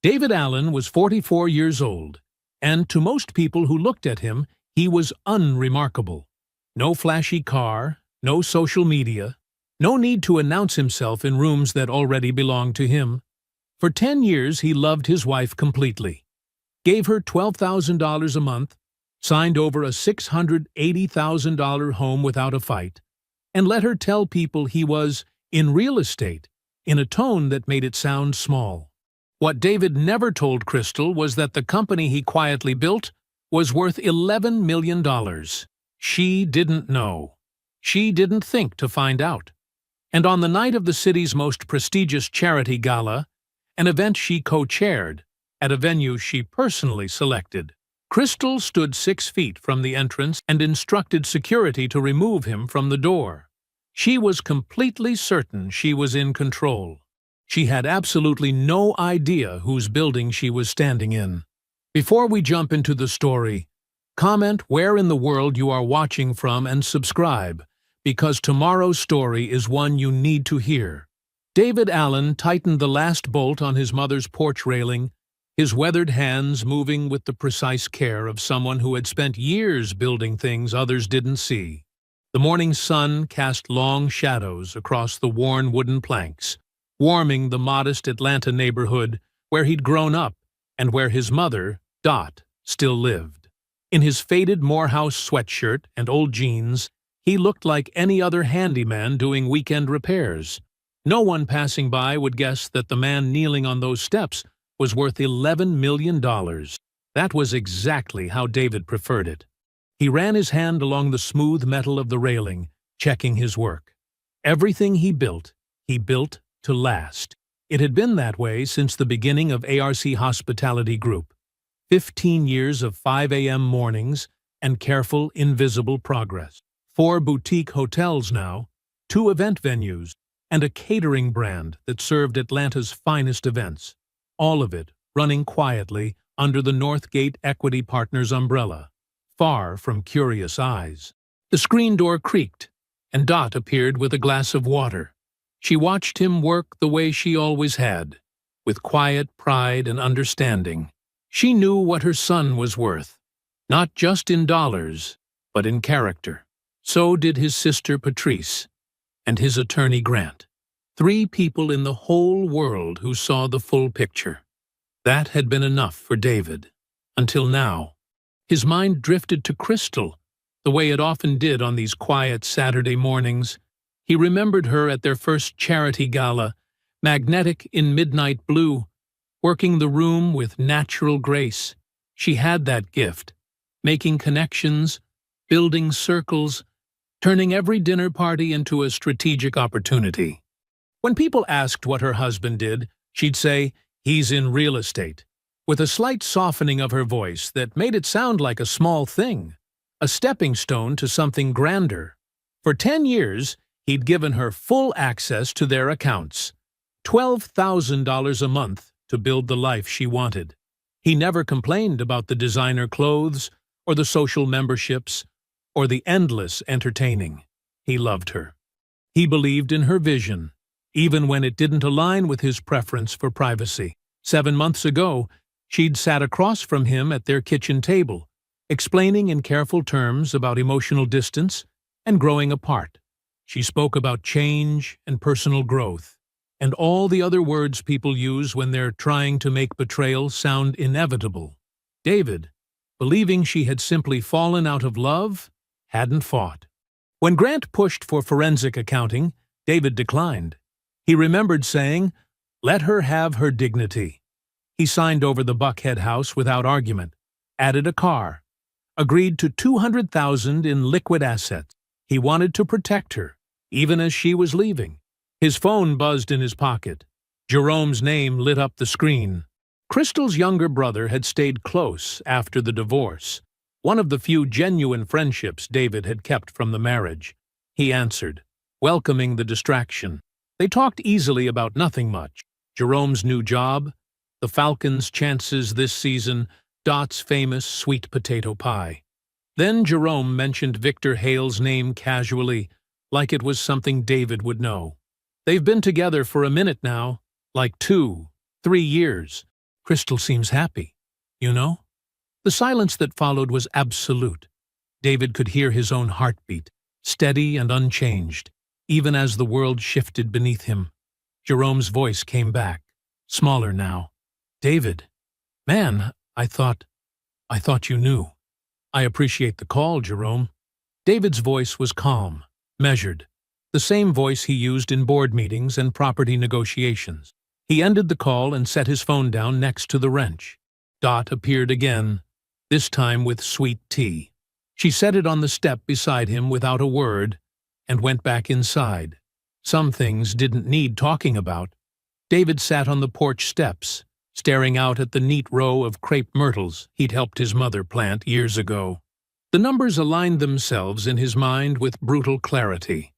David Allen was 44 years old, and to most people who looked at him, he was unremarkable. No flashy car, no social media, no need to announce himself in rooms that already belonged to him. For 10 years he loved his wife completely, gave her $12,000 a month, signed over a $680,000 home without a fight, and let her tell people he was in real estate in a tone that made it sound small. What David never told Crystal was that the company he quietly built was worth $11 million. She didn't know. She didn't think to find out. And on the night of the city's most prestigious charity gala, an event she co-chaired at a venue she personally selected, Crystal stood 6 feet from the entrance and instructed security to remove him from the door. She was completely certain she was in control. She had absolutely no idea whose building she was standing in. Before we jump into the story, comment where in the world you are watching from and subscribe, because tomorrow's story is one you need to hear. David Allen tightened the last bolt on his mother's porch railing, his weathered hands moving with the precise care of someone who had spent years building things others didn't see. The morning sun cast long shadows across the worn wooden planks, warming the modest Atlanta neighborhood where he'd grown up and where his mother, Dot, still lived. In his faded Morehouse sweatshirt and old jeans, he looked like any other handyman doing weekend repairs. No one passing by would guess that the man kneeling on those steps was worth $11 million. That was exactly how David preferred it. He ran his hand along the smooth metal of the railing, checking his work. Everything he built to last. It had been that way since the beginning of ARC Hospitality Group. 15 years of 5 a.m. mornings and careful, invisible progress. 4 boutique hotels now, 2 event venues, and a catering brand that served Atlanta's finest events. All of it running quietly under the Northgate Equity Partners umbrella, far from curious eyes. The screen door creaked, and Dot appeared with a glass of water. She watched him work the way she always had, with quiet pride and understanding. She knew what her son was worth, not just in dollars, but in character. So did his sister Patrice, and his attorney Grant. 3 people in the whole world who saw the full picture. That had been enough for David. Until now. His mind drifted to Crystal, the way it often did on these quiet Saturday mornings. He remembered her at their first charity gala, magnetic in midnight blue, working the room with natural grace. She had that gift, making connections, building circles, turning every dinner party into a strategic opportunity. When people asked what her husband did, she'd say, "He's in real estate," with a slight softening of her voice that made it sound like a small thing, a stepping stone to something grander. For 10 years, he'd given her full access to their accounts, $12,000 a month to build the life she wanted. He never complained about the designer clothes, or the social memberships, or the endless entertaining. He loved her. He believed in her vision, even when it didn't align with his preference for privacy. 7 months ago, she'd sat across from him at their kitchen table, explaining in careful terms about emotional distance and growing apart. She spoke about change and personal growth, and all the other words people use when they're trying to make betrayal sound inevitable. David, believing she had simply fallen out of love, hadn't fought. When Grant pushed for forensic accounting, David declined. He remembered saying, "Let her have her dignity." He signed over the Buckhead house without argument, added a car, agreed to $200,000 in liquid assets. He wanted to protect her, even as she was leaving. His phone buzzed in his pocket. Jerome's name lit up the screen. Crystal's younger brother had stayed close after the divorce, one of the few genuine friendships David had kept from the marriage. He answered, welcoming the distraction. They talked easily about nothing much. Jerome's new job, the Falcons' chances this season, Dot's famous sweet potato pie. Then Jerome mentioned Victor Hale's name casually, like it was something David would know. They've been together for a minute now, like 2, 3 years. Crystal seems happy. You know? The silence that followed was absolute. David could hear his own heartbeat, steady and unchanged, even as the world shifted beneath him. Jerome's voice came back, smaller now. David, man, I thought you knew. I appreciate the call, Jerome. David's voice was calm, measured, the same voice he used in board meetings and property negotiations. He ended the call and set his phone down next to the wrench. Dot appeared again, this time with sweet tea. She set it on the step beside him without a word and went back inside. Some things didn't need talking about. David sat on the porch steps, staring out at the neat row of crepe myrtles he'd helped his mother plant years ago. The numbers aligned themselves in his mind with brutal clarity.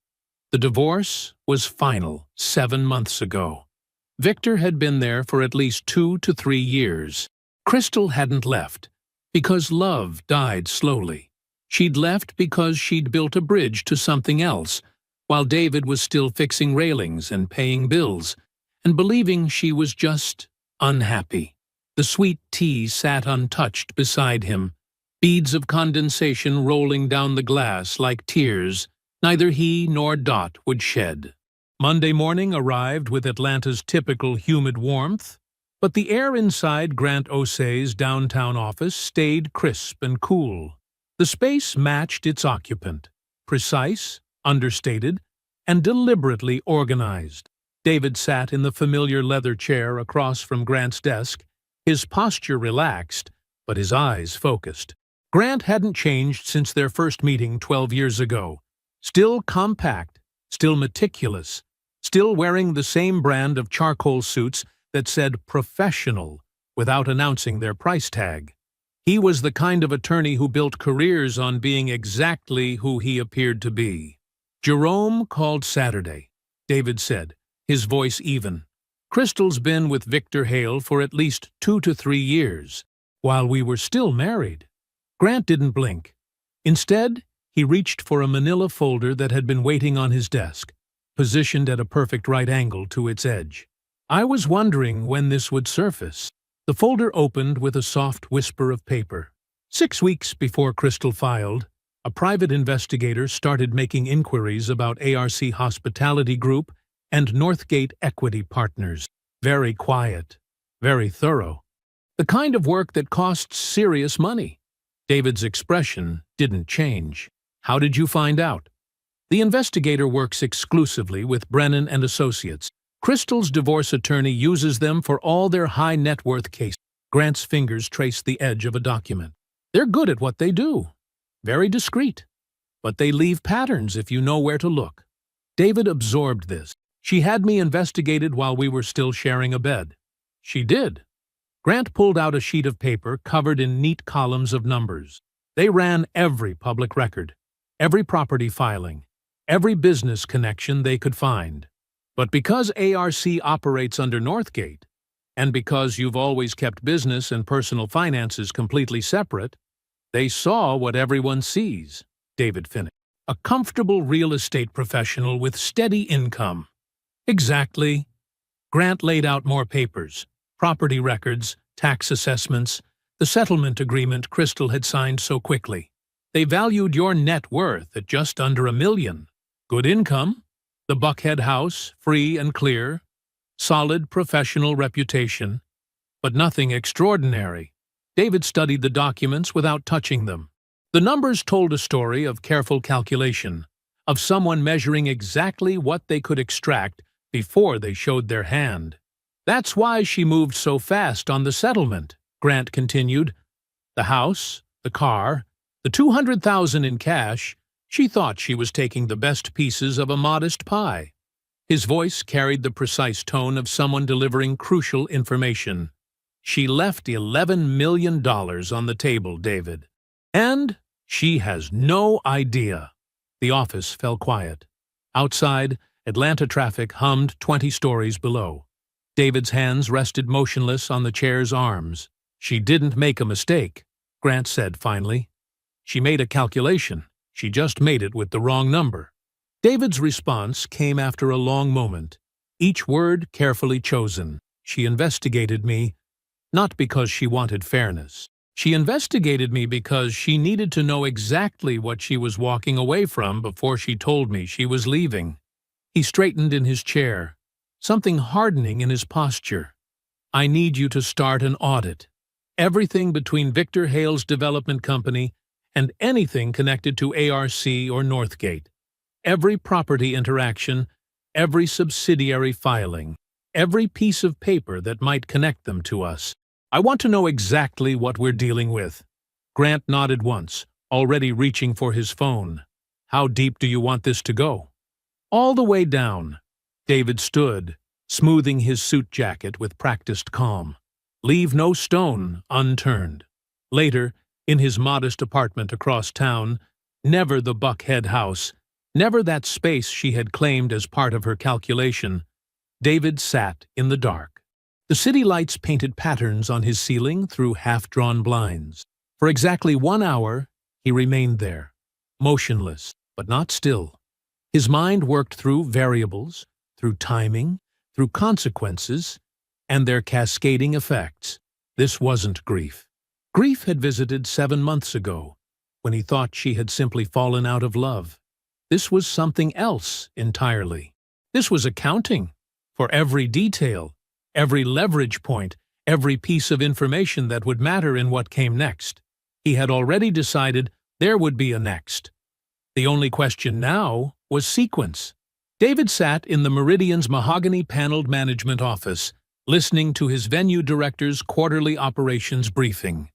The divorce was final 7 months ago. Victor had been there for at least 2 to 3 years. Crystal hadn't left, because love died slowly. She'd left because she'd built a bridge to something else, while David was still fixing railings and paying bills, and believing she was just unhappy. The sweet tea sat untouched beside him, beads of condensation rolling down the glass like tears neither he nor Dot would shed. Monday morning arrived with Atlanta's typical humid warmth, but the air inside Grant Osei's downtown office stayed crisp and cool. The space matched its occupant, precise, understated, and deliberately organized. David sat in the familiar leather chair across from Grant's desk, his posture relaxed, but his eyes focused. Grant hadn't changed since their first meeting 12 years ago. Still compact, still meticulous, still wearing the same brand of charcoal suits that said professional without announcing their price tag. He was the kind of attorney who built careers on being exactly who he appeared to be. Jerome called Saturday, David said, his voice even. Crystal's been with Victor Hale for at least 2 to 3 years, while we were still married. Grant didn't blink. Instead, he reached for a manila folder that had been waiting on his desk, positioned at a perfect right angle to its edge. I was wondering when this would surface. The folder opened with a soft whisper of paper. 6 weeks before Crystal filed, a private investigator started making inquiries about ARC Hospitality Group and Northgate Equity Partners. Very quiet, very thorough. The kind of work that costs serious money. David's expression didn't change. How did you find out? The investigator works exclusively with Brennan and Associates. Crystal's divorce attorney uses them for all their high-net-worth cases. Grant's fingers traced the edge of a document. They're good at what they do. Very discreet. But they leave patterns if you know where to look. David absorbed this. She had me investigated while we were still sharing a bed. She did. Grant pulled out a sheet of paper covered in neat columns of numbers. They ran every public record, every property filing, every business connection they could find. But because ARC operates under Northgate, and because you've always kept business and personal finances completely separate, they saw what everyone sees, David finished. A comfortable real estate professional with steady income. Exactly. Grant laid out more papers, property records, tax assessments, the settlement agreement Crystal had signed so quickly. They valued your net worth at just under $1 million. Good income, the Buckhead house, free and clear, solid professional reputation, but nothing extraordinary. David studied the documents without touching them. The numbers told a story of careful calculation, of someone measuring exactly what they could extract before they showed their hand. That's why she moved so fast on the settlement, Grant continued. The house, the car, the $200,000 in cash, she thought she was taking the best pieces of a modest pie. His voice carried the precise tone of someone delivering crucial information. She left $11 million on the table, David. And she has no idea. The office fell quiet. Outside, Atlanta traffic hummed 20 stories below. David's hands rested motionless on the chair's arms. She didn't make a mistake, Grant said finally. She made a calculation. She just made it with the wrong number. David's response came after a long moment, each word carefully chosen. She investigated me, not because she wanted fairness. She investigated me because she needed to know exactly what she was walking away from before she told me she was leaving. He straightened in his chair, something hardening in his posture. I need you to start an audit. Everything between Victor Hale's development company and anything connected to ARC or Northgate. Every property interaction, every subsidiary filing, every piece of paper that might connect them to us. I want to know exactly what we're dealing with. Grant nodded once, already reaching for his phone. How deep do you want this to go? All the way down. David stood, smoothing his suit jacket with practiced calm. Leave no stone unturned. Later, in his modest apartment across town, never the Buckhead house, never that space she had claimed as part of her calculation, David sat in the dark. The city lights painted patterns on his ceiling through half-drawn blinds. For exactly 1 hour, he remained there, motionless, but not still. His mind worked through variables, through timing, through consequences, and their cascading effects. This wasn't grief. Grief had visited 7 months ago, when he thought she had simply fallen out of love. This was something else entirely. This was accounting for every detail, every leverage point, every piece of information that would matter in what came next. He had already decided there would be a next. The only question now was sequence. David sat in the Meridian's mahogany-paneled management office, listening to his venue director's quarterly operations briefing.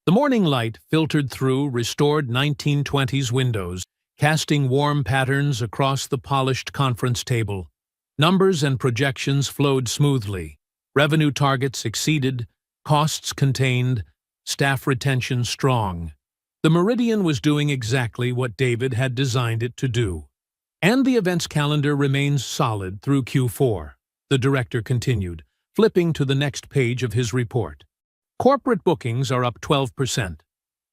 The morning light filtered through restored 1920s windows, casting warm patterns across the polished conference table. Numbers and projections flowed smoothly. Revenue targets exceeded, costs contained, staff retention strong. The Meridian was doing exactly what David had designed it to do. And the events calendar remains solid through Q4, the director continued, flipping to the next page of his report. Corporate bookings are up 12%.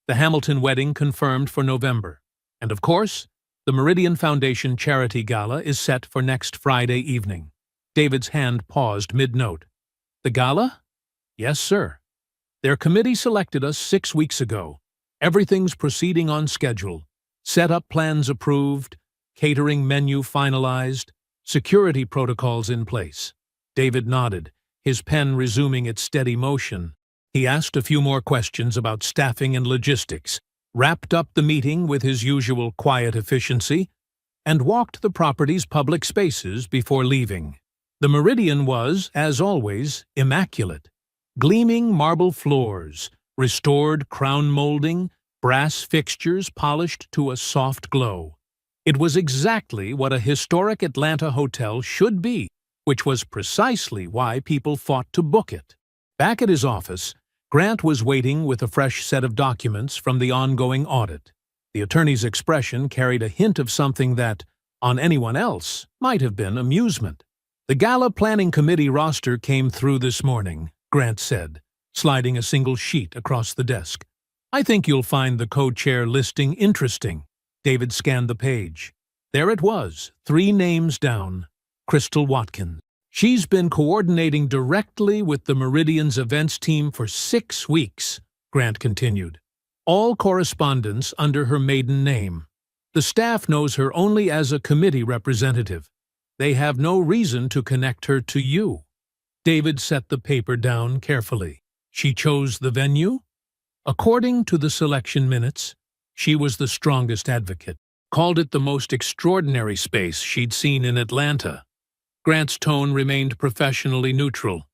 The Hamilton wedding confirmed for November. And of course, the Meridian Foundation Charity Gala is set for next Friday evening. David's hand paused mid-note. The gala? Yes, sir. Their committee selected us 6 weeks ago. Everything's proceeding on schedule. Set-up plans approved, catering menu finalized, security protocols in place. David nodded, his pen resuming its steady motion. He asked a few more questions about staffing and logistics, wrapped up the meeting with his usual quiet efficiency, and walked the property's public spaces before leaving. The Meridian was, as always, immaculate. Gleaming marble floors, restored crown molding, brass fixtures polished to a soft glow. It was exactly what a historic Atlanta hotel should be, which was precisely why people fought to book it. Back at his office, Grant was waiting with a fresh set of documents from the ongoing audit. The attorney's expression carried a hint of something that, on anyone else, might have been amusement. The Gala Planning Committee roster came through this morning, Grant said, sliding a single sheet across the desk. I think you'll find the co-chair listing interesting. David scanned the page. There it was, 3 names down. Crystal Watkins. She's been coordinating directly with the Meridian's events team for 6 weeks, Grant continued. All correspondence under her maiden name. The staff knows her only as a committee representative. They have no reason to connect her to you. David set the paper down carefully. She chose the venue? According to the selection minutes, she was the strongest advocate, called it the most extraordinary space she'd seen in Atlanta. Grant's tone remained professionally neutral.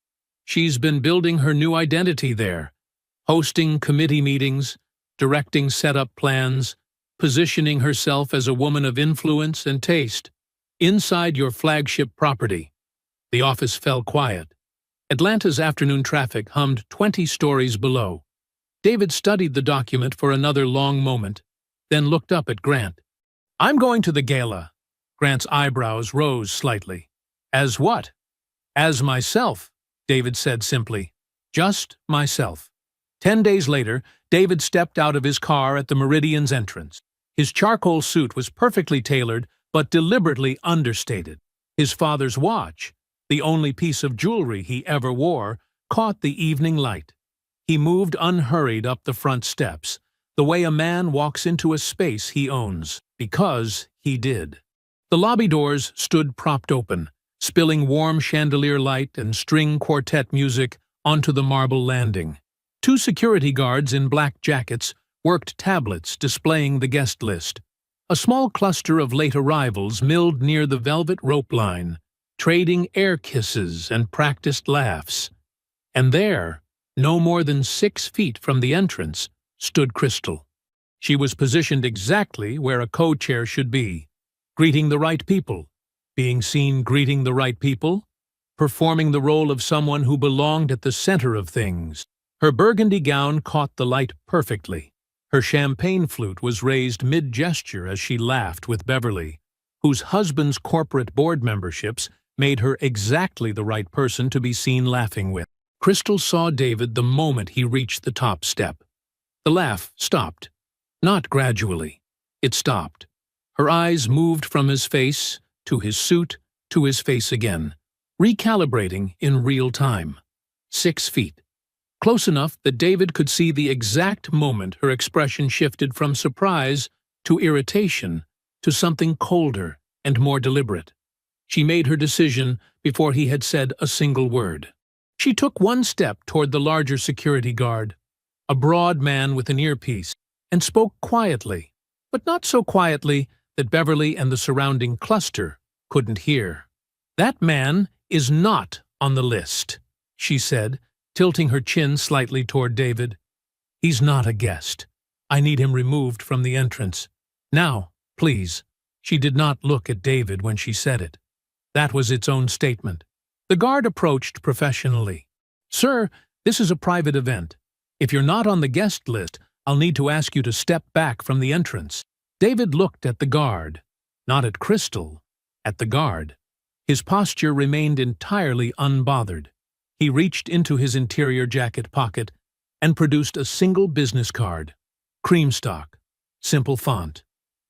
She's been building her new identity there, hosting committee meetings, directing setup plans, positioning herself as a woman of influence and taste. Inside your flagship property. The office fell quiet. Atlanta's afternoon traffic hummed 20 stories below. David studied the document for another long moment, then looked up at Grant. I'm going to the gala. Grant's eyebrows rose slightly. As what? As myself, David said simply. Just myself. 10 days later, David stepped out of his car at the Meridian's entrance. His charcoal suit was perfectly tailored, but deliberately understated. His father's watch, the only piece of jewelry he ever wore, caught the evening light. He moved unhurried up the front steps, the way a man walks into a space he owns, because he did. The lobby doors stood propped open, spilling warm chandelier light and string quartet music onto the marble landing. Two security guards in black jackets worked tablets displaying the guest list. A small cluster of late arrivals milled near the velvet rope line, trading air kisses and practiced laughs. And there, no more than 6 feet from the entrance, stood Crystal. She was positioned exactly where a co-chair should be, greeting the right people, being seen greeting the right people, performing the role of someone who belonged at the center of things. Her burgundy gown caught the light perfectly. Her champagne flute was raised mid-gesture as she laughed with Beverly, whose husband's corporate board memberships made her exactly the right person to be seen laughing with. Crystal saw David the moment he reached the top step. The laugh stopped. Not gradually. It stopped. Her eyes moved from his face, to his suit, to his face again, recalibrating in real time. 6 feet. Close enough that David could see the exact moment her expression shifted from surprise to irritation to something colder and more deliberate. She made her decision before he had said a single word. She took one step toward the larger security guard, a broad man with an earpiece, and spoke quietly, but not so quietly that Beverly and the surrounding cluster couldn't hear. "That man is not on the list," she said, tilting her chin slightly toward David. "He's not a guest. I need him removed from the entrance. Now, please." She did not look at David when she said it. That was its own statement. The guard approached professionally. "Sir, this is a private event. If you're not on the guest list, I'll need to ask you to step back from the entrance." David looked at the guard, not at Crystal, at the guard. His posture remained entirely unbothered. He reached into his interior jacket pocket and produced a single business card. Cream stock, simple font,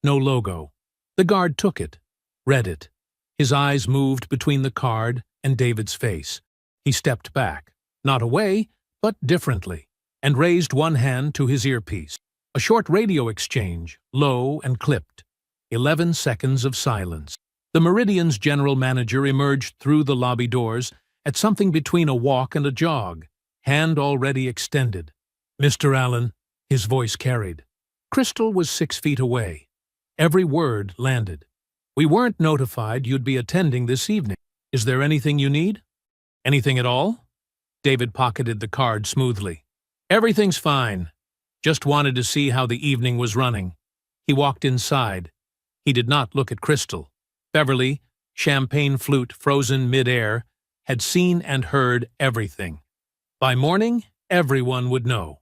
no logo. The guard took it, read it. His eyes moved between the card and David's face. He stepped back, not away, but differently, and raised one hand to his earpiece. A short radio exchange, low and clipped. 11 seconds of silence. The Meridian's general manager emerged through the lobby doors at something between a walk and a jog, hand already extended. "Mr. Allen," his voice carried. Crystal was 6 feet away. Every word landed. "We weren't notified you'd be attending this evening. Is there anything you need?" "Anything at all?" David pocketed the card smoothly. "Everything's fine. Just wanted to see how the evening was running." He walked inside. He did not look at Crystal. Beverly, champagne flute frozen mid-air, had seen and heard everything. By morning, everyone would know.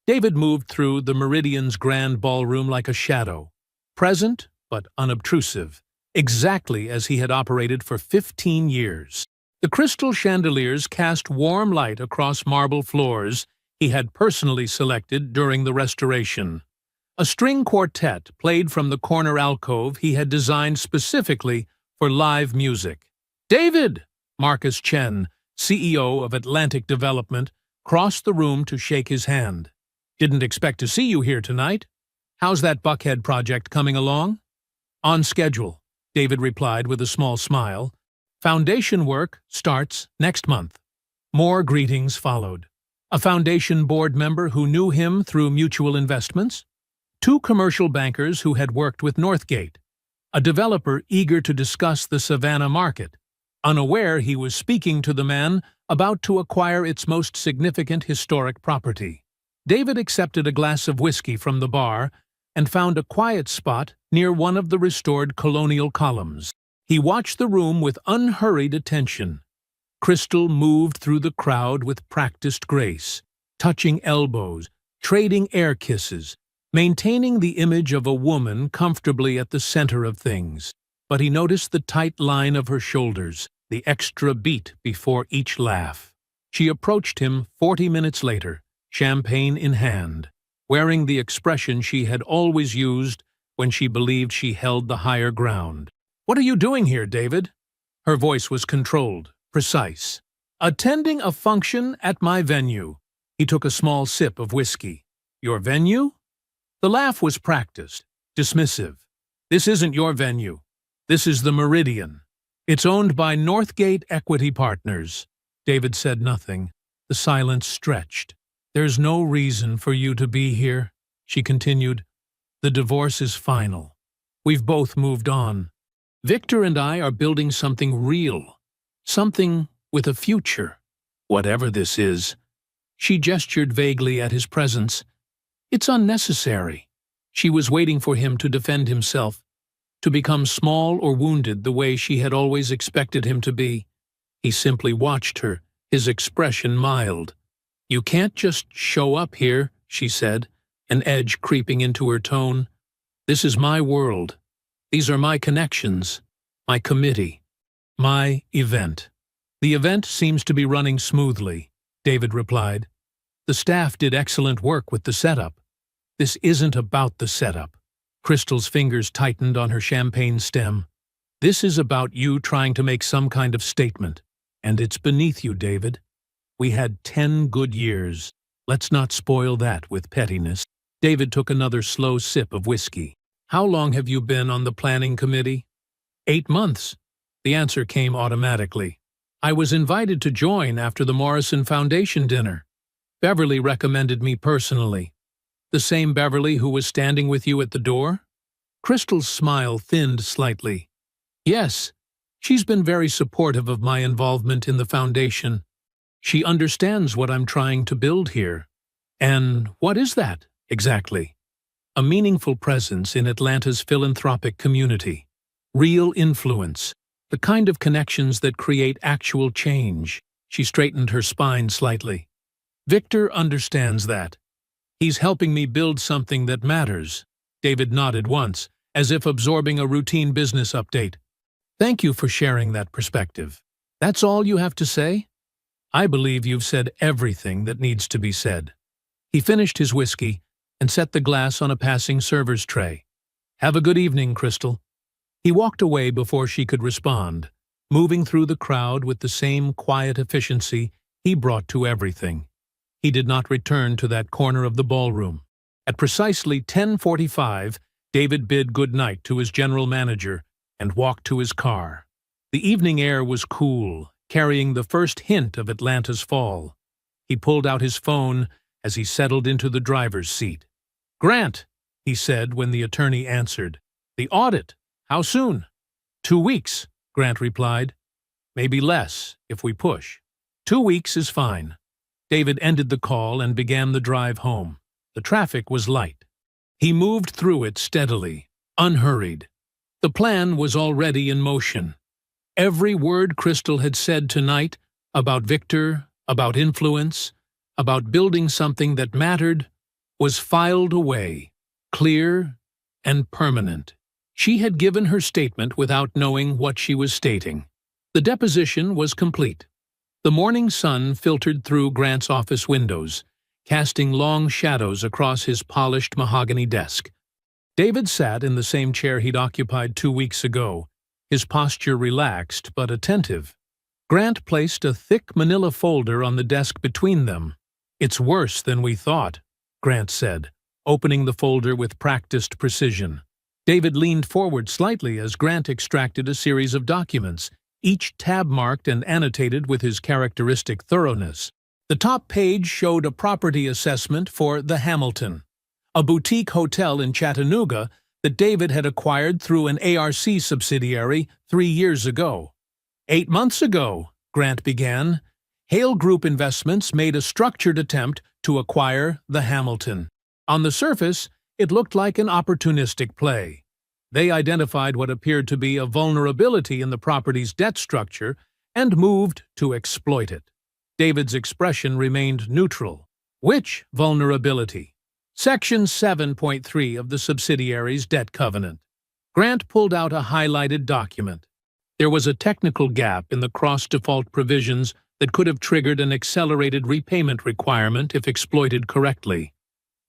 David moved through the Meridian's grand ballroom like a shadow, present but unobtrusive, exactly as he had operated for 15 years. The crystal chandeliers cast warm light across marble floors he had personally selected during the restoration. A string quartet played from the corner alcove he had designed specifically for live music. "David!" Marcus Chen, CEO of Atlantic Development, crossed the room to shake his hand. "Didn't expect to see you here tonight. How's that Buckhead project coming along?" "On schedule," David replied with a small smile. "Foundation work starts next month." More greetings followed. A foundation board member who knew him through mutual investments, 2 commercial bankers who had worked with Northgate, a developer eager to discuss the Savannah market, unaware he was speaking to the man about to acquire its most significant historic property. David accepted a glass of whiskey from the bar and found a quiet spot near one of the restored colonial columns. He watched the room with unhurried attention. Crystal moved through the crowd with practiced grace, touching elbows, trading air kisses, maintaining the image of a woman comfortably at the center of things. But he noticed the tight line of her shoulders, the extra beat before each laugh. She approached him 40 minutes later, champagne in hand, wearing the expression she had always used when she believed she held the higher ground. "What are you doing here, David?" Her voice was controlled, precise. "Attending a function at my venue," He took a small sip of whiskey. Your venue? The laugh was practiced, dismissive. This isn't your venue. This is the Meridian. It's owned by Northgate Equity Partners. David said nothing. The silence stretched. There's no reason for you to be here, she continued. The divorce is final. We've both moved on. Victor and I are building something real. Something with a future. Whatever this is. She gestured vaguely at his presence. It's unnecessary. She was waiting for him to defend himself, to become small or wounded the way she had always expected him to be. He simply watched her, his expression mild. You can't just show up here, she said, an edge creeping into her tone. This is my world. These are my connections, my committee, my event. The event seems to be running smoothly, David replied. The staff did excellent work with the setup. This isn't about the setup. Crystal's fingers tightened on her champagne stem. This is about you trying to make some kind of statement. And it's beneath you, David. We had 10 good years. Let's not spoil that with pettiness. David took another slow sip of whiskey. How long have you been on the planning committee? 8 months. The answer came automatically. I was invited to join after the Morrison Foundation dinner. Beverly recommended me personally. The same Beverly who was standing with you at the door? Crystal's smile thinned slightly. Yes, she's been very supportive of my involvement in the foundation. She understands what I'm trying to build here. And what is that, exactly? A meaningful presence in Atlanta's philanthropic community. Real influence. The kind of connections that create actual change. She straightened her spine slightly. Victor understands that. He's helping me build something that matters. David nodded once, as if absorbing a routine business update. Thank you for sharing that perspective. That's all you have to say? I believe you've said everything that needs to be said. He finished his whiskey and set the glass on a passing server's tray. Have a good evening, Crystal. He walked away before she could respond, moving through the crowd with the same quiet efficiency he brought to everything. He did not return to that corner of the ballroom. At precisely 10:45, David bid good night to his general manager and walked to his car. The evening air was cool, carrying the first hint of Atlanta's fall. He pulled out his phone as he settled into the driver's seat. Grant, he said when the attorney answered. The audit. How soon? 2 weeks, Grant replied. Maybe less, if we push. 2 weeks is fine. David ended the call and began the drive home. The traffic was light. He moved through it steadily, unhurried. The plan was already in motion. Every word Crystal had said tonight about Victor, about influence, about building something that mattered, was filed away, clear and permanent. She had given her statement without knowing what she was stating. The deposition was complete. The morning sun filtered through Grant's office windows, casting long shadows across his polished mahogany desk. David sat in the same chair he'd occupied 2 weeks ago, his posture relaxed but attentive. Grant placed a thick manila folder on the desk between them. It's worse than we thought, Grant said, opening the folder with practiced precision. David leaned forward slightly as Grant extracted a series of documents, each tab marked and annotated with his characteristic thoroughness. The top page showed a property assessment for the Hamilton, a boutique hotel in Chattanooga that David had acquired through an ARC subsidiary 3 years ago. 8 months ago, Grant began, Hale Group Investments made a structured attempt to acquire the Hamilton. On the surface, it looked like an opportunistic play. They identified what appeared to be a vulnerability in the property's debt structure and moved to exploit it. David's expression remained neutral. Which vulnerability? Section 7.3 of the subsidiary's debt covenant. Grant pulled out a highlighted document. There was a technical gap in the cross-default provisions that could have triggered an accelerated repayment requirement if exploited correctly.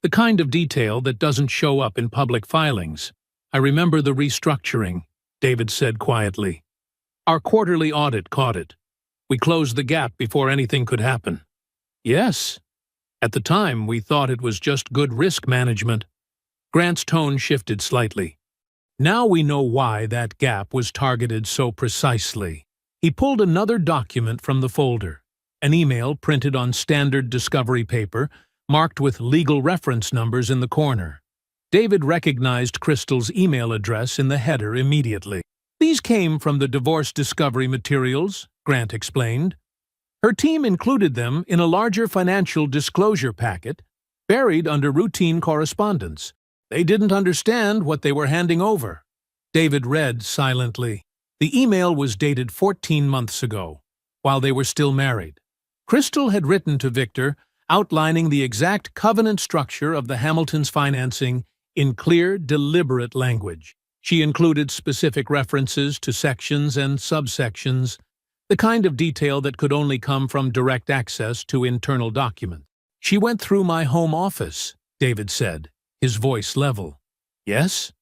The kind of detail that doesn't show up in public filings. I remember the restructuring, David said quietly. Our quarterly audit caught it. We closed the gap before anything could happen. Yes. At the time, we thought it was just good risk management. Grant's tone shifted slightly. Now we know why that gap was targeted so precisely. He pulled another document from the folder, an email printed on standard discovery paper, marked with legal reference numbers in the corner. David recognized Crystal's email address in the header immediately. These came from the divorce discovery materials, Grant explained. Her team included them in a larger financial disclosure packet, buried under routine correspondence. They didn't understand what they were handing over. David read silently. The email was dated 14 months ago, while they were still married. Crystal had written to Victor, outlining the exact covenant structure of the Hamiltons' financing in clear, deliberate language. She included specific references to sections and subsections, the kind of detail that could only come from direct access to internal documents. "She went through my home office," David said, his voice level. "Yes?"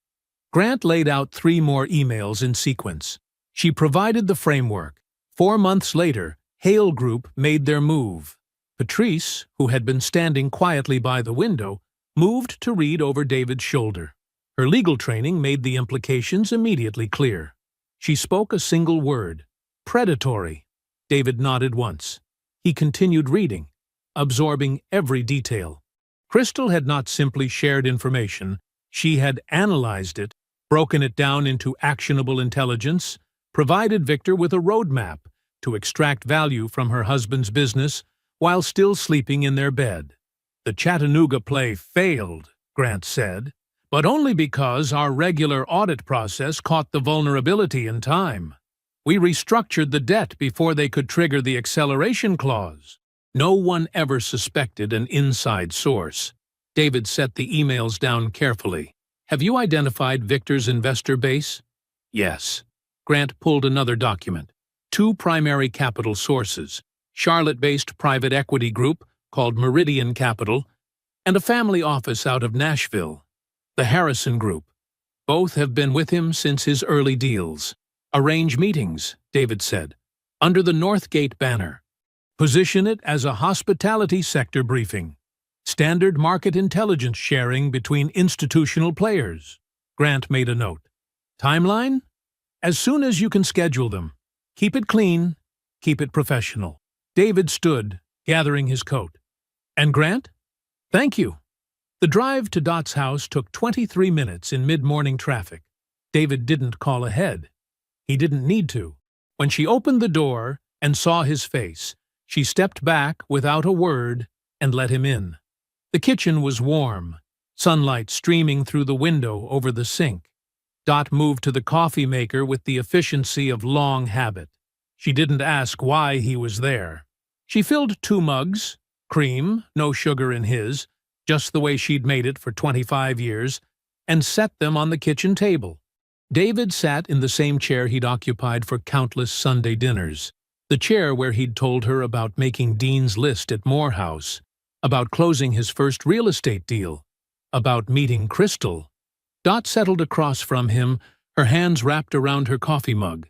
Grant laid out 3 more emails in sequence. She provided the framework. 4 months later, Hale Group made their move. Patrice, who had been standing quietly by the window, moved to read over David's shoulder. Her legal training made the implications immediately clear. She spoke a single word: predatory. David nodded once. He continued reading, absorbing every detail. Crystal had not simply shared information, she had analyzed it, broken it down into actionable intelligence, provided Victor with a roadmap to extract value from her husband's business while still sleeping in their bed. "The Chattanooga play failed," Grant said, "but only because our regular audit process caught the vulnerability in time. We restructured the debt before they could trigger the acceleration clause. No one ever suspected an inside source." David set the emails down carefully. "Have you identified Victor's investor base?" "Yes." Grant pulled another document. 2 primary capital sources: Charlotte-based private equity group called Meridian Capital, and a family office out of Nashville, the Harrison Group. Both have been with him since his early deals. "Arrange meetings," David said, "under the Northgate banner. Position it as a hospitality sector briefing. Standard market intelligence sharing between institutional players." Grant made a note. "Timeline? As soon as you can schedule them. Keep it clean, keep it professional." David stood, gathering his coat. "And Grant? Thank you." The drive to Dot's house took 23 minutes in mid-morning traffic. David didn't call ahead. He didn't need to. When she opened the door and saw his face, she stepped back without a word and let him in. The kitchen was warm, sunlight streaming through the window over the sink. Dot moved to the coffee maker with the efficiency of long habit. She didn't ask why he was there. She filled 2 mugs, cream, no sugar in his, just the way she'd made it for 25 years, and set them on the kitchen table. David sat in the same chair he'd occupied for countless Sunday dinners, the chair where he'd told her about making Dean's List at Morehouse, about closing his first real estate deal, about meeting Crystal. Dot settled across from him, her hands wrapped around her coffee mug.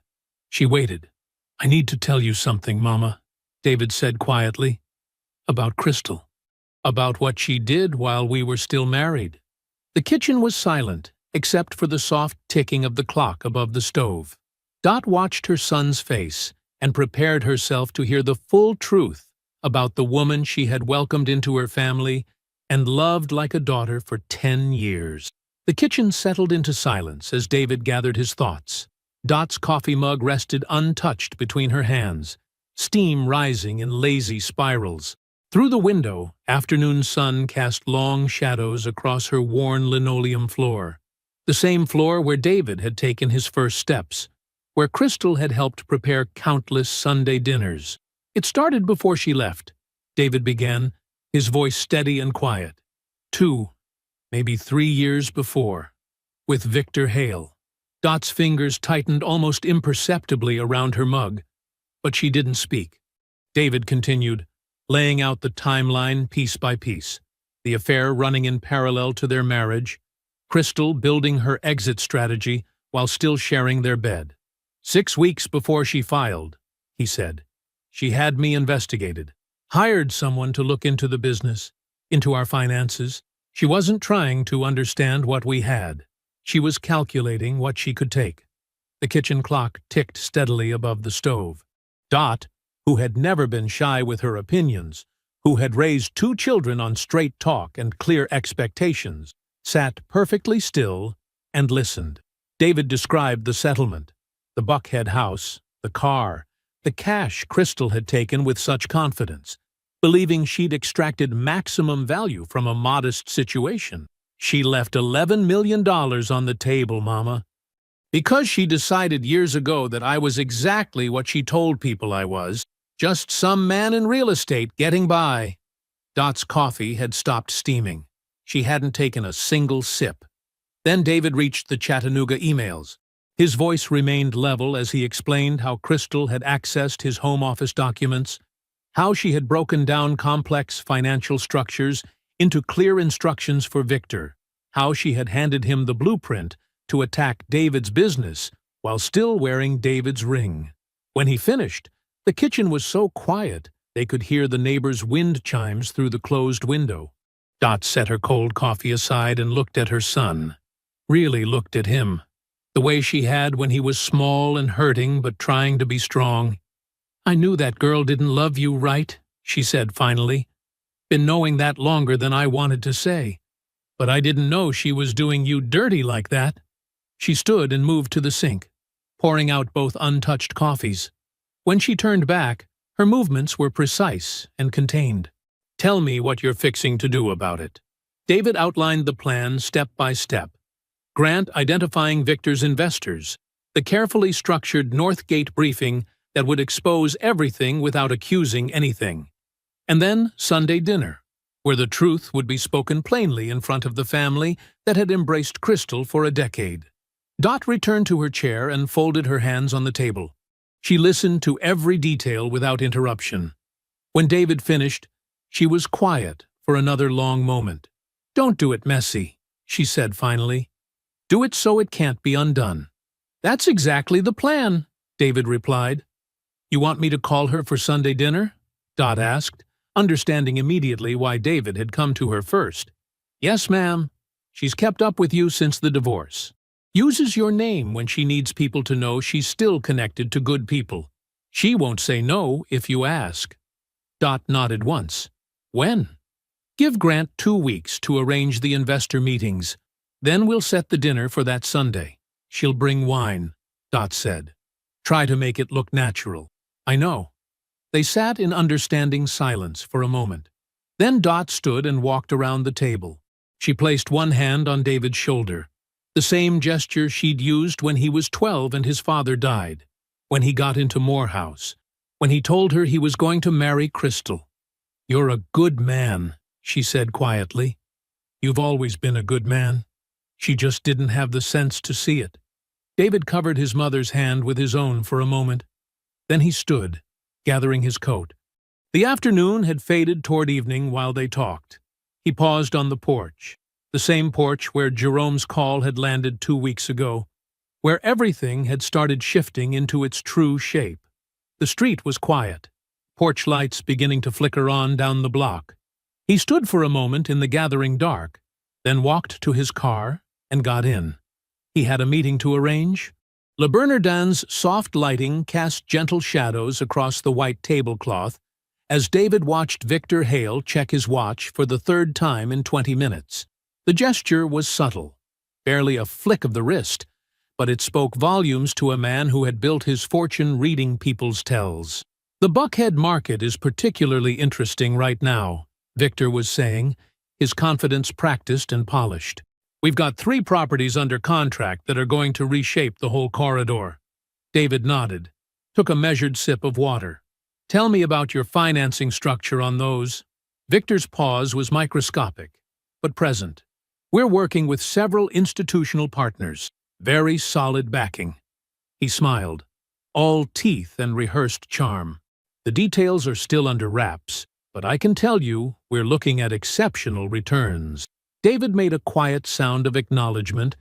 She waited. "I need to tell you something, Mama," David said quietly. "About Crystal. About what she did while we were still married." The kitchen was silent, except for the soft ticking of the clock above the stove. Dot watched her son's face and prepared herself to hear the full truth about the woman she had welcomed into her family and loved like a daughter for 10 years. The kitchen settled into silence as David gathered his thoughts. Dot's coffee mug rested untouched between her hands, steam rising in lazy spirals. Through the window, afternoon sun cast long shadows across her worn linoleum floor, the same floor where David had taken his first steps, where Crystal had helped prepare countless Sunday dinners. "It started before she left," David began, his voice steady and quiet. 2, maybe 3 years before, with Victor Hale. Dot's fingers tightened almost imperceptibly around her mug, but she didn't speak. David continued, laying out the timeline piece by piece, the affair running in parallel to their marriage, Crystal building her exit strategy while still sharing their bed. 6 weeks before she filed, he said, she had me investigated, hired someone to look into the business, into our finances. She wasn't trying to understand what we had. She was calculating what she could take. The kitchen clock ticked steadily above the stove. Dot, who had never been shy with her opinions, who had raised 2 children on straight talk and clear expectations, sat perfectly still and listened. David described the settlement, the Buckhead house, the car, the cash Crystal had taken with such confidence, believing she'd extracted maximum value from a modest situation. She left $11 million on the table, Mama. Because she decided years ago that I was exactly what she told people I was, just some man in real estate getting by. Dot's coffee had stopped steaming. She hadn't taken a single sip. Then David reached the Chattanooga emails. His voice remained level as he explained how Crystal had accessed his home office documents, how she had broken down complex financial structures into clear instructions for Victor, how she had handed him the blueprint to attack David's business while still wearing David's ring. When he finished, the kitchen was so quiet they could hear the neighbors' wind chimes through the closed window. Dot set her cold coffee aside and looked at her son. Really looked at him. The way she had when he was small and hurting but trying to be strong. "I knew that girl didn't love you right," she said finally. "Been knowing that longer than I wanted to say. But I didn't know she was doing you dirty like that." She stood and moved to the sink, pouring out both untouched coffees. When she turned back, her movements were precise and contained. "Tell me what you're fixing to do about it." David outlined the plan step by step. Grant identifying Victor's investors, the carefully structured Northgate briefing that would expose everything without accusing anything. And then Sunday dinner, where the truth would be spoken plainly in front of the family that had embraced Crystal for a decade. Dot returned to her chair and folded her hands on the table. She listened to every detail without interruption. When David finished, she was quiet for another long moment. "Don't do it messy," she said finally. "Do it so it can't be undone." "That's exactly the plan," David replied. "You want me to call her for Sunday dinner?" Dot asked, understanding immediately why David had come to her first. "Yes, ma'am. She's kept up with you since the divorce. Uses your name when she needs people to know she's still connected to good people. She won't say no if you ask." Dot nodded once. "When?" "Give Grant 2 weeks to arrange the investor meetings. Then we'll set the dinner for that Sunday. She'll bring wine," Dot said. "Try to make it look natural." "I know." They sat in understanding silence for a moment. Then Dot stood and walked around the table. She placed one hand on David's shoulder, the same gesture she'd used when he was 12 and his father died, when he got into Morehouse, when he told her he was going to marry Crystal. "You're a good man," she said quietly. "You've always been a good man. She just didn't have the sense to see it." David covered his mother's hand with his own for a moment. Then he stood, gathering his coat. The afternoon had faded toward evening while they talked. He paused on the porch, the same porch where Jerome's call had landed 2 weeks ago, where everything had started shifting into its true shape. The street was quiet, porch lights beginning to flicker on down the block. He stood for a moment in the gathering dark, then walked to his car and got in. He had a meeting to arrange. Le Bernardin's soft lighting cast gentle shadows across the white tablecloth as David watched Victor Hale check his watch for the 3rd time in 20 minutes. The gesture was subtle, barely a flick of the wrist, but it spoke volumes to a man who had built his fortune reading people's tells. "The Buckhead market is particularly interesting right now," Victor was saying, his confidence practiced and polished. "We've got 3 properties under contract that are going to reshape the whole corridor." David nodded, took a measured sip of water. "Tell me about your financing structure on those." Victor's pause was microscopic, but present. "We're working with several institutional partners, very solid backing." He smiled, all teeth and rehearsed charm. "The details are still under wraps, but I can tell you we're looking at exceptional returns." David made a quiet sound of acknowledgement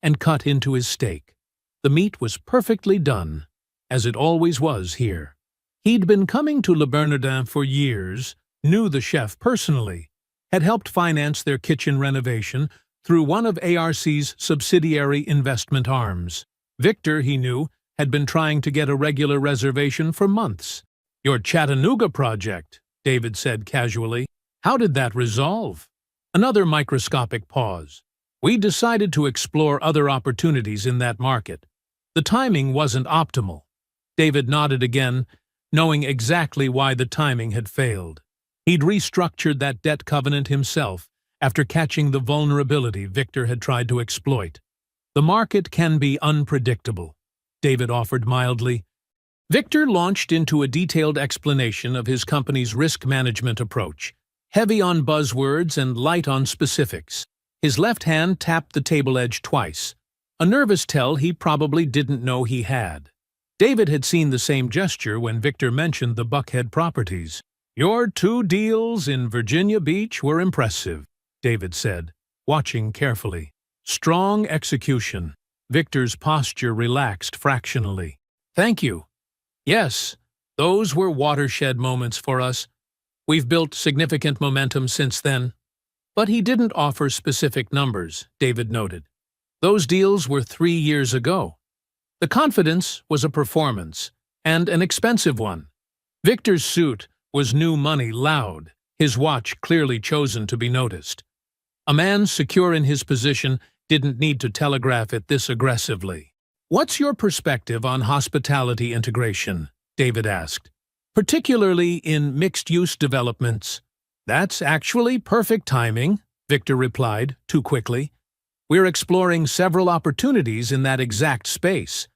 and cut into his steak. The meat was perfectly done, as it always was here. He'd been coming to Le Bernardin for years, knew the chef personally, had helped finance their kitchen renovation through one of ARC's subsidiary investment arms. Victor, he knew, had been trying to get a regular reservation for months. "Your Chattanooga project," David said casually. "How did that resolve?" Another microscopic pause. "We decided to explore other opportunities in that market. The timing wasn't optimal." David nodded again, knowing exactly why the timing had failed. He'd restructured that debt covenant himself after catching the vulnerability Victor had tried to exploit. "The market can be unpredictable," David offered mildly. Victor launched into a detailed explanation of his company's risk management approach, heavy on buzzwords and light on specifics. His left hand tapped the table edge twice, a nervous tell he probably didn't know he had. David had seen the same gesture when Victor mentioned the Buckhead properties. "Your 2 deals in Virginia Beach were impressive," David said, watching carefully. "Strong execution." Victor's posture relaxed fractionally. "Thank you. Yes, those were watershed moments for us. We've built significant momentum since then." But he didn't offer specific numbers, David noted. Those deals were 3 years ago. The confidence was a performance, and an expensive one. Victor's suit was new money loud, his watch clearly chosen to be noticed. A man secure in his position didn't need to telegraph it this aggressively. "What's your perspective on hospitality integration?" David asked. "Particularly in mixed-use developments." "That's actually perfect timing," Victor replied, too quickly. "We're exploring several opportunities in that exact space.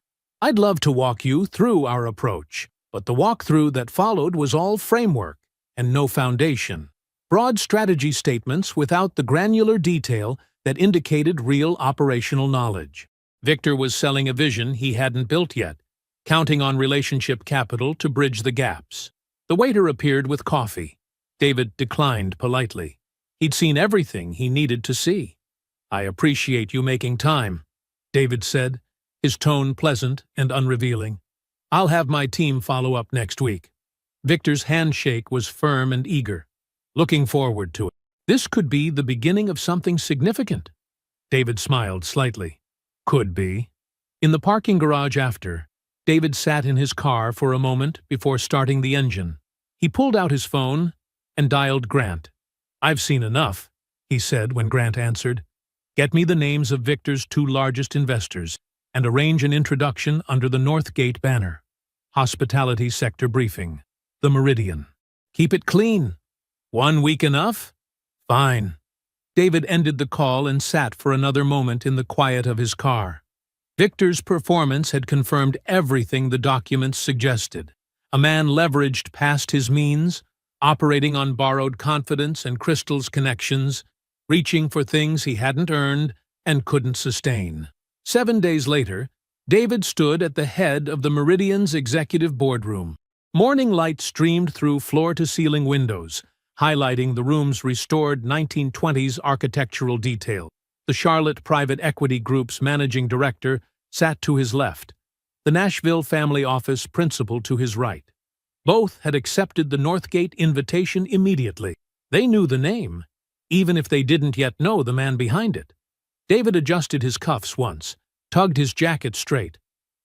I'd love to walk you through our approach, but the walkthrough that followed was all framework and no foundation. Broad strategy statements without the granular detail that indicated real operational knowledge." Victor was selling a vision he hadn't built yet, counting on relationship capital to bridge the gaps. The waiter appeared with coffee. David declined politely. He'd seen everything he needed to see. "I appreciate you making time," David said, his tone pleasant and unrevealing. "I'll have my team follow up next week." Victor's handshake was firm and eager. "Looking forward to it. This could be the beginning of something significant." David smiled slightly. "Could be." In the parking garage after, David sat in his car for a moment before starting the engine. He pulled out his phone and dialed Grant. "I've seen enough," he said when Grant answered. "Get me the names of Victor's 2 largest investors and arrange an introduction under the Northgate banner. Hospitality sector briefing. The Meridian. Keep it clean. 1 week enough? Fine." David ended the call and sat for another moment in the quiet of his car. Victor's performance had confirmed everything the documents suggested. A man leveraged past his means, operating on borrowed confidence and Crystal's connections, reaching for things he hadn't earned and couldn't sustain. 7 days later, David stood at the head of the Meridian's executive boardroom. Morning light streamed through floor-to-ceiling windows, highlighting the room's restored 1920s architectural detail. The Charlotte Private Equity Group's managing director sat to his left, the Nashville family office principal to his right. Both had accepted the Northgate invitation immediately. They knew the name, even if they didn't yet know the man behind it. David adjusted his cuffs once, tugged his jacket straight,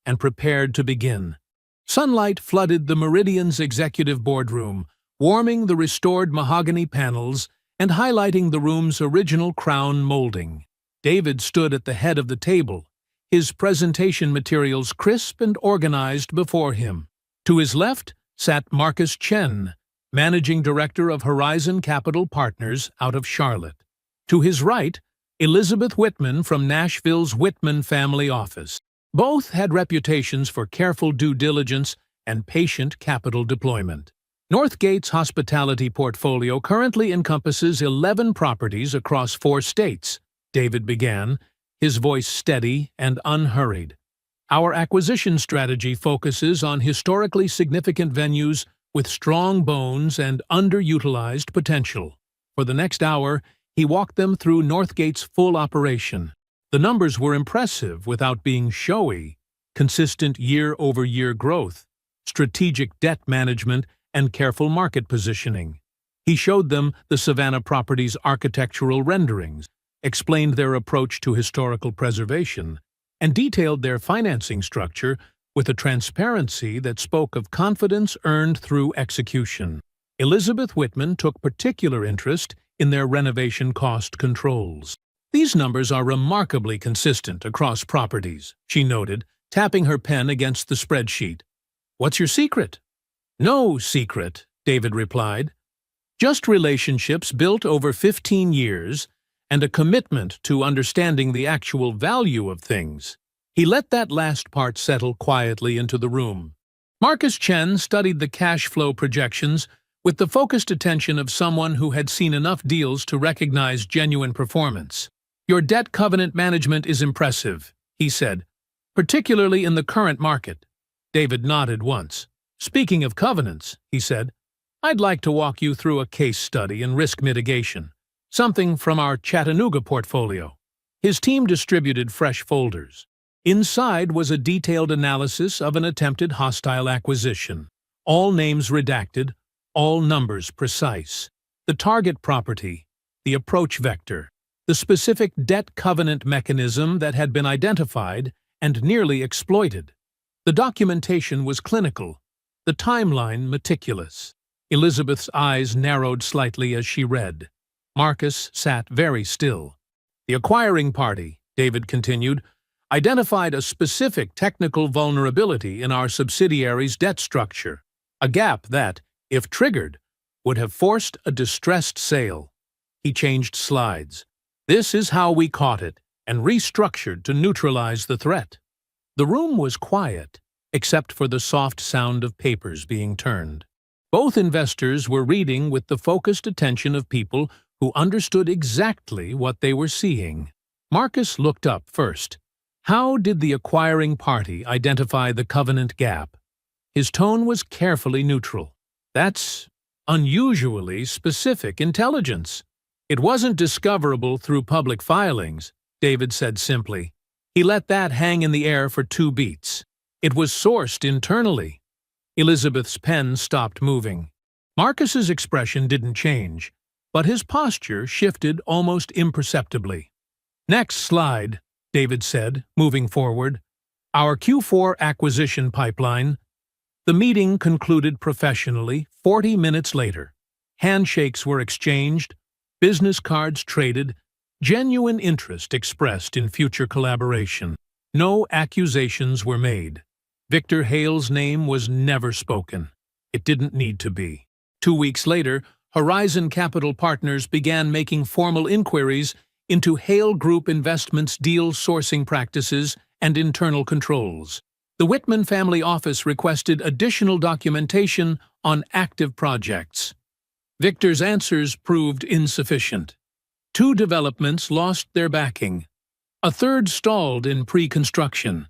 and prepared to begin. Sunlight flooded the Meridian's executive boardroom, warming the restored mahogany panels and highlighting the room's original crown molding. David stood at the head of the table, his presentation materials crisp and organized before him. To his left sat Marcus Chen, managing director of Horizon Capital Partners out of Charlotte. To his right, Elizabeth Whitman from Nashville's Whitman family office. Both had reputations for careful due diligence and patient capital deployment. Northgate's hospitality portfolio currently encompasses 11 properties across 4 states, David began, his voice steady and unhurried. "Our acquisition strategy focuses on historically significant venues with strong bones and underutilized potential." For the next hour, he walked them through Northgate's full operation. The numbers were impressive without being showy: consistent year-over-year growth, strategic debt management, and careful market positioning. He showed them the Savannah property's architectural renderings, explained their approach to historical preservation, and detailed their financing structure with a transparency that spoke of confidence earned through execution. Elizabeth Whitman took particular interest in their renovation cost controls. "These numbers are remarkably consistent across properties," she noted, tapping her pen against the spreadsheet. "What's your secret?" "No secret," David replied. "Just relationships built over 15 years and a commitment to understanding the actual value of things." He let that last part settle quietly into the room. Marcus Chen studied the cash flow projections with the focused attention of someone who had seen enough deals to recognize genuine performance. "Your debt covenant management is impressive," he said, "particularly in the current market." David nodded once. "Speaking of covenants," he said, "I'd like to walk you through a case study in risk mitigation, something from our Chattanooga portfolio." His team distributed fresh folders. Inside was a detailed analysis of an attempted hostile acquisition. All names redacted, all numbers precise. The target property, the approach vector, the specific debt covenant mechanism that had been identified and nearly exploited. The documentation was clinical, the timeline meticulous. Elizabeth's eyes narrowed slightly as she read. Marcus sat very still. "The acquiring party," David continued, "identified a specific technical vulnerability in our subsidiary's debt structure, a gap that, if triggered, would have forced a distressed sale." He changed slides. "This is how we caught it and restructured to neutralize the threat." The room was quiet, except for the soft sound of papers being turned. Both investors were reading with the focused attention of people who understood exactly what they were seeing. Marcus looked up first. How did the acquiring party identify the covenant gap? His tone was carefully neutral. "That's unusually specific intelligence." "It wasn't discoverable through public filings," David said simply. He let that hang in the air for 2 beats. "It was sourced internally." Elizabeth's pen stopped moving. Marcus's expression didn't change, but his posture shifted almost imperceptibly. "Next slide," David said, moving forward. "Our Q4 acquisition pipeline." The meeting concluded professionally 40 minutes later. Handshakes were exchanged, business cards traded, genuine interest expressed in future collaboration. No accusations were made. Victor Hale's name was never spoken. It didn't need to be. 2 weeks later, Horizon Capital Partners began making formal inquiries into Hale Group Investments' deal sourcing practices and internal controls. The Whitman family office requested additional documentation on active projects. Victor's answers proved insufficient. 2 developments lost their backing. A third stalled in pre-construction.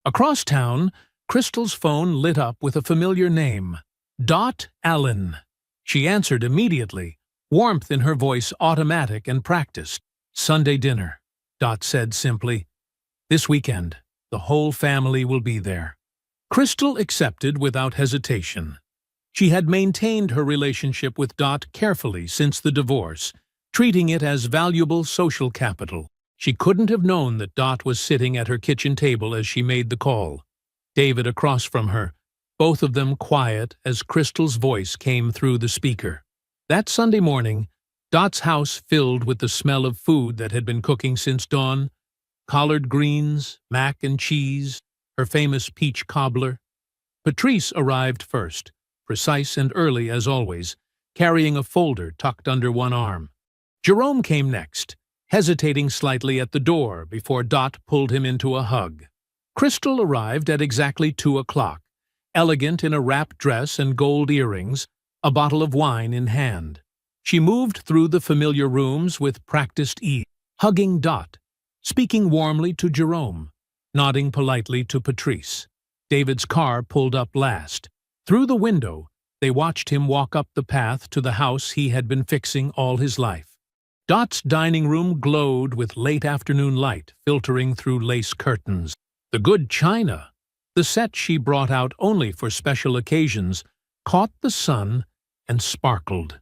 Across town, Crystal's phone lit up with a familiar name, Dot Allen. She answered immediately, warmth in her voice automatic and practiced. "Sunday dinner," Dot said simply. "This weekend, the whole family will be there." Crystal accepted without hesitation. She had maintained her relationship with Dot carefully since the divorce, treating it as valuable social capital. She couldn't have known that Dot was sitting at her kitchen table as she made the call. David across from her, both of them quiet as Crystal's voice came through the speaker. That Sunday morning, Dot's house filled with the smell of food that had been cooking since dawn: collard greens, mac and cheese, her famous peach cobbler. Patrice arrived first, precise and early as always, carrying a folder tucked under one arm. Jerome came next, hesitating slightly at the door before Dot pulled him into a hug. Crystal arrived at exactly 2 o'clock, elegant in a wrap dress and gold earrings, a bottle of wine in hand. She moved through the familiar rooms with practiced ease, hugging Dot, speaking warmly to Jerome, nodding politely to Patrice. David's car pulled up last. Through the window, they watched him walk up the path to the house he had been fixing all his life. Dot's dining room glowed with late afternoon light filtering through lace curtains. The good china, the set she brought out only for special occasions, caught the sun and sparkled.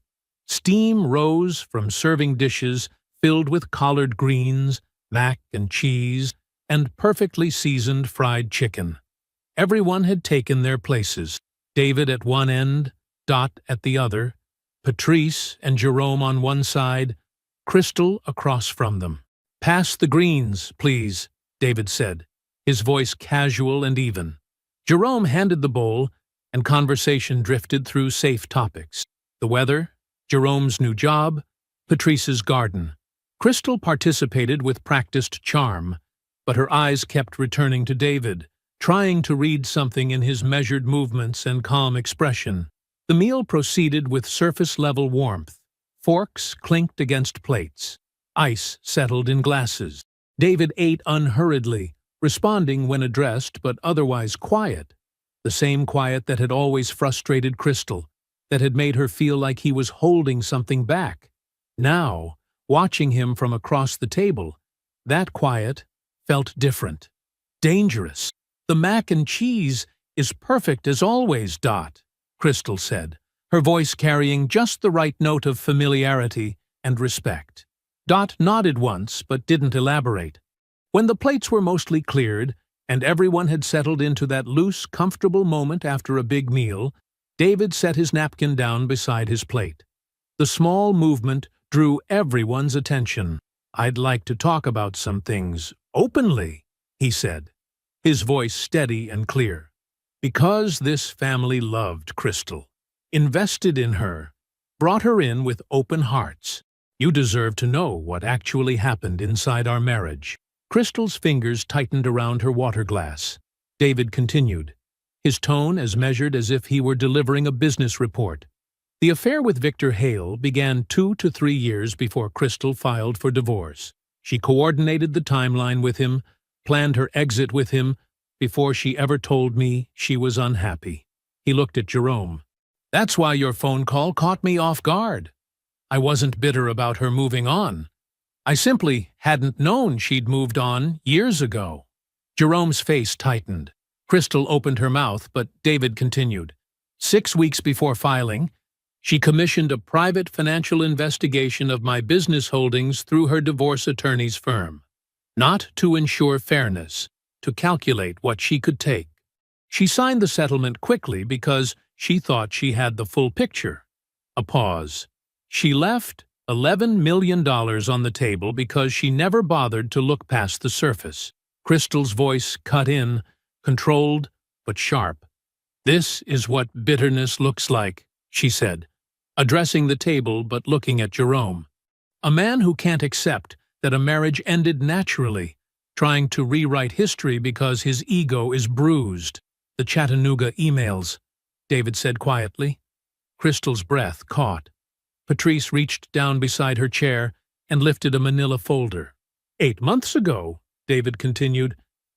Steam rose from serving dishes filled with collard greens, mac and cheese, and perfectly seasoned fried chicken. Everyone had taken their places. David at one end, Dot at the other, Patrice and Jerome on one side, Crystal across from them. "Pass the greens, please," David said, his voice casual and even. Jerome handed the bowl, and conversation drifted through safe topics. The weather, Jerome's new job, Patrice's garden. Crystal participated with practiced charm, but her eyes kept returning to David, trying to read something in his measured movements and calm expression. The meal proceeded with surface-level warmth. Forks clinked against plates. Ice settled in glasses. David ate unhurriedly, responding when addressed but otherwise quiet. The same quiet that had always frustrated Crystal, that had made her feel like he was holding something back. Now, watching him from across the table, that quiet felt different. Dangerous. "The mac and cheese is perfect as always, Dot," Crystal said, her voice carrying just the right note of familiarity and respect. Dot nodded once but didn't elaborate. When the plates were mostly cleared and everyone had settled into that loose, comfortable moment after a big meal, David set his napkin down beside his plate. The small movement drew everyone's attention. "I'd like to talk about some things, openly," he said, his voice steady and clear. Because this family loved Crystal, invested in her, brought her in with open hearts. "You deserve to know what actually happened inside our marriage." Crystal's fingers tightened around her water glass. David continued, his tone as measured as if he were delivering a business report. The affair with Victor Hale began 2 to 3 years before Crystal filed for divorce. She coordinated the timeline with him, planned her exit with him, before she ever told me she was unhappy. He looked at Jerome. "That's why your phone call caught me off guard. I wasn't bitter about her moving on. I simply hadn't known she'd moved on years ago." Jerome's face tightened. Crystal opened her mouth, but David continued. 6 weeks before filing, she commissioned a private financial investigation of my business holdings through her divorce attorney's firm. Not to ensure fairness, to calculate what she could take. She signed the settlement quickly because she thought she had the full picture. A pause. She left $11 million on the table because she never bothered to look past the surface. Crystal's voice cut in, controlled but sharp. "This is what bitterness looks like," she said, addressing the table but looking at Jerome. "A man who can't accept that a marriage ended naturally, trying to rewrite history because his ego is bruised." "The Chattanooga emails," David said quietly. Crystal's breath caught. Patrice reached down beside her chair and lifted a manila folder. 8 months ago," David continued,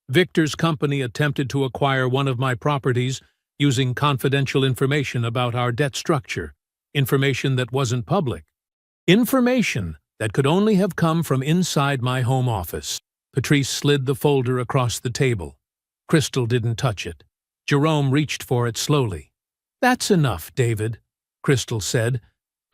"Victor's company attempted to acquire one of my properties using confidential information about our debt structure, information that wasn't public. Information that could only have come from inside my home office." Patrice slid the folder across the table. Crystal didn't touch it. Jerome reached for it slowly. "That's enough, David," Crystal said,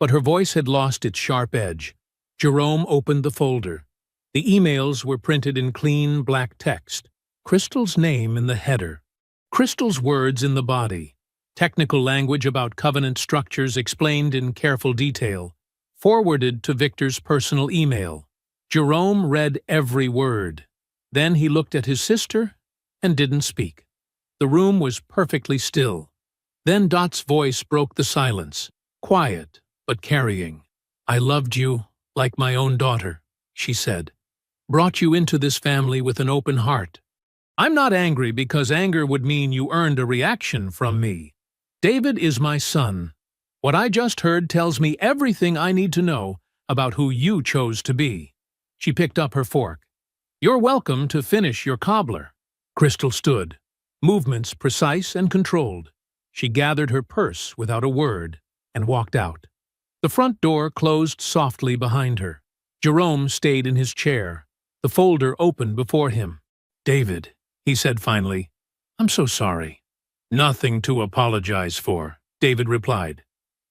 but her voice had lost its sharp edge. Jerome opened the folder. The emails were printed in clean black text. Crystal's name in the header. Crystal's words in the body. Technical language about covenant structures explained in careful detail. Forwarded to Victor's personal email. Jerome read every word. Then he looked at his sister and didn't speak. The room was perfectly still. Then Dot's voice broke the silence, quiet but carrying. "I loved you like my own daughter," she said. "Brought you into this family with an open heart. I'm not angry because anger would mean you earned a reaction from me. David is my son. What I just heard tells me everything I need to know about who you chose to be." She picked up her fork. "You're welcome to finish your cobbler." Crystal stood, movements precise and controlled. She gathered her purse without a word and walked out. The front door closed softly behind her. Jerome stayed in his chair, the folder open before him. "David," he said finally, "I'm so sorry." "Nothing to apologize for," David replied.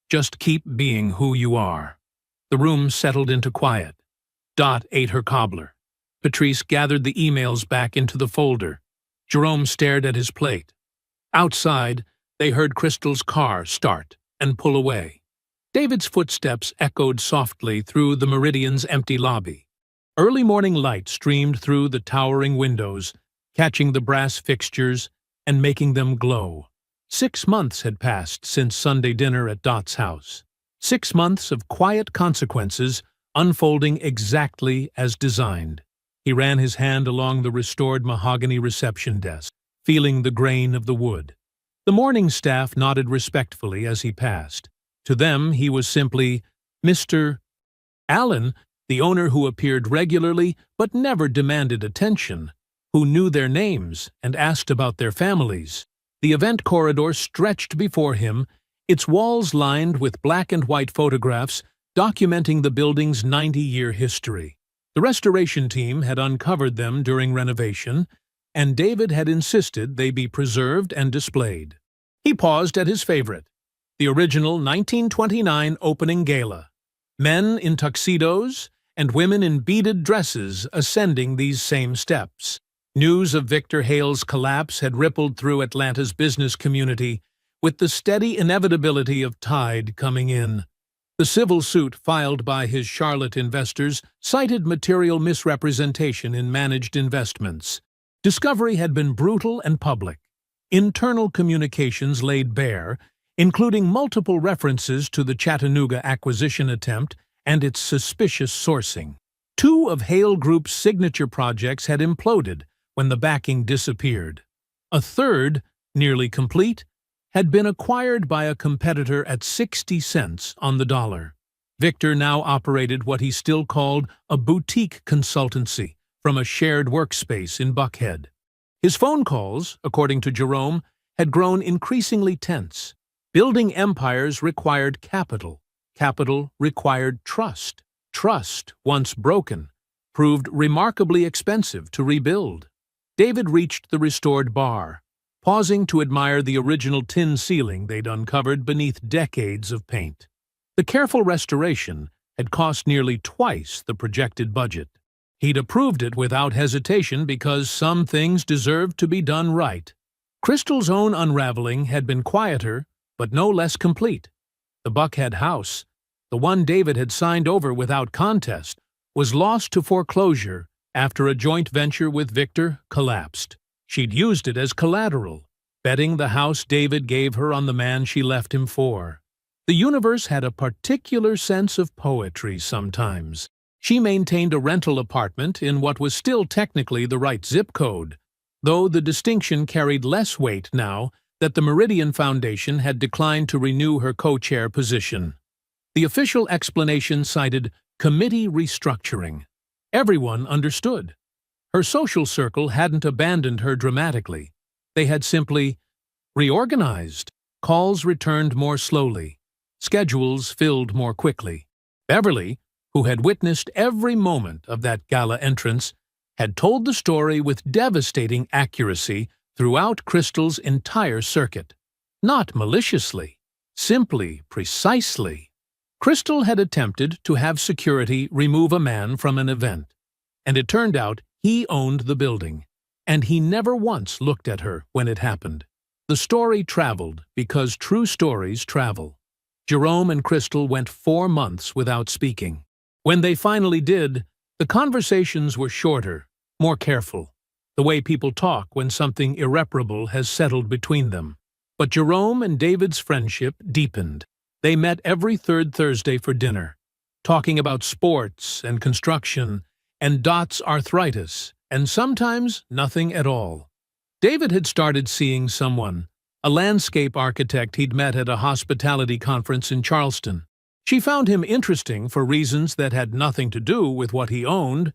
Just keep being who you are." The room settled into quiet. Dot ate her cobbler. Patrice gathered the emails back into the folder. Jerome stared at his plate. Outside, they heard Crystal's car start and pull away. David's footsteps echoed softly through the Meridian's empty lobby. Early morning light streamed through the towering windows, catching the brass fixtures and making them glow. 6 months had passed since Sunday dinner at Dot's house. 6 months of quiet consequences unfolding exactly as designed. He ran his hand along the restored mahogany reception desk, feeling the grain of the wood. The morning staff nodded respectfully as he passed. To them, he was simply Mr. Allen, the owner who appeared regularly but never demanded attention, who knew their names and asked about their families. The event corridor stretched before him, its walls lined with black and white photographs documenting the building's 90-year history. The restoration team had uncovered them during renovation, and David had insisted they be preserved and displayed. He paused at his favorite, the original 1929 opening gala. Men in tuxedos and women in beaded dresses ascending these same steps. News of Victor Hale's collapse had rippled through Atlanta's business community, with the steady inevitability of tide coming in. The civil suit filed by his Charlotte investors cited material misrepresentation in managed investments. Discovery had been brutal and public. Internal communications laid bare, including multiple references to the Chattanooga acquisition attempt and its suspicious sourcing. 2 of Hale Group's signature projects had imploded when the backing disappeared. A third, nearly complete, had been acquired by a competitor at 60 cents on the dollar. Victor now operated what he still called a boutique consultancy from a shared workspace in Buckhead. His phone calls, according to Jerome, had grown increasingly tense. Building empires required capital. Capital required trust. Trust, once broken, proved remarkably expensive to rebuild. David reached the restored bar, pausing to admire the original tin ceiling they'd uncovered beneath decades of paint. The careful restoration had cost nearly twice the projected budget. He'd approved it without hesitation because some things deserved to be done right. Crystal's own unraveling had been quieter, but no less complete. The Buckhead house, the one David had signed over without contest, was lost to foreclosure after a joint venture with Victor collapsed. She'd used it as collateral, betting the house David gave her on the man she left him for. The universe had a particular sense of poetry sometimes. She maintained a rental apartment in what was still technically the right zip code, though the distinction carried less weight now that the Meridian Foundation had declined to renew her co-chair position. The official explanation cited committee restructuring. Everyone understood. Her social circle hadn't abandoned her dramatically. They had simply reorganized. Calls returned more slowly. Schedules filled more quickly. Beverly, who had witnessed every moment of that gala entrance, had told the story with devastating accuracy throughout Crystal's entire circuit. Not maliciously, simply, precisely. Crystal had attempted to have security remove a man from an event, and it turned out he owned the building, and he never once looked at her when it happened. The story traveled because true stories travel. Jerome and Crystal went 4 months without speaking. When they finally did, the conversations were shorter, more careful, the way people talk when something irreparable has settled between them. But Jerome and David's friendship deepened. They met every third Thursday for dinner, talking about sports and construction and Dot's arthritis, and sometimes nothing at all. David had started seeing someone, a landscape architect he'd met at a hospitality conference in Charleston. She found him interesting for reasons that had nothing to do with what he owned,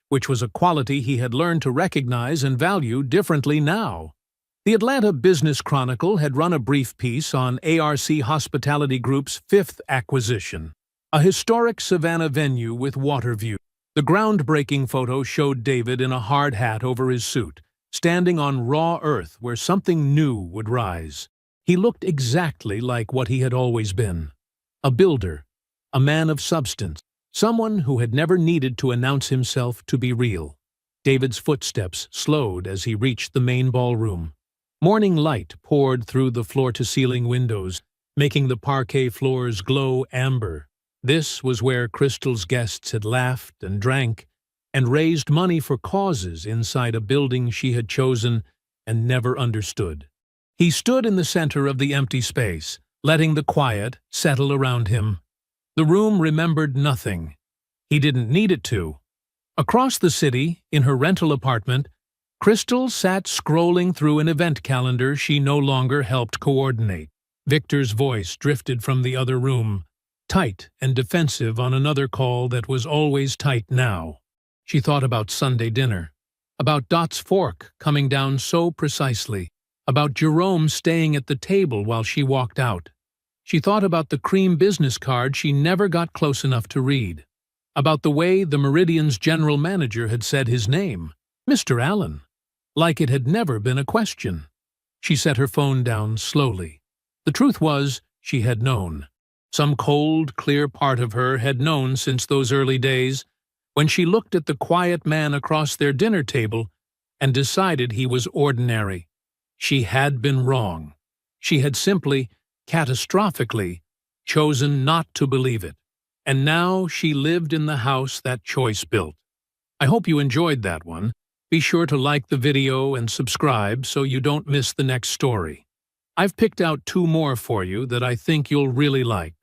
which was a quality he had learned to recognize and value differently now. The Atlanta Business Chronicle had run a brief piece on ARC Hospitality Group's 5th acquisition, a historic Savannah venue with water view. The groundbreaking photo showed David in a hard hat over his suit, standing on raw earth where something new would rise. He looked exactly like what he had always been. a builder, a man of substance, someone who had never needed to announce himself to be real. David's footsteps slowed as he reached the main ballroom. Morning light poured through the floor-to-ceiling windows, making the parquet floors glow amber. This was where Crystal's guests had laughed and drank and raised money for causes inside a building she had chosen and never understood. He stood in the center of the empty space, letting the quiet settle around him. The room remembered nothing. He didn't need it to. Across the city, in her rental apartment, Crystal sat scrolling through an event calendar she no longer helped coordinate. Victor's voice drifted from the other room, tight and defensive on another call that was always tight now. She thought about Sunday dinner, about Dot's fork coming down so precisely, about Jerome staying at the table while she walked out. She thought about the cream business card she never got close enough to read, about the way the Meridian's general manager had said his name, Mr. Allen, like it had never been a question. She set her phone down slowly. The truth was, she had known. Some cold, clear part of her had known since those early days, when she looked at the quiet man across their dinner table and decided he was ordinary. She had been wrong. She had simply, catastrophically, chosen not to believe it. And now she lived in the house that choice built. I hope you enjoyed that one. Be sure to like the video and subscribe so you don't miss the next story. I've picked out 2 more for you that I think you'll really like.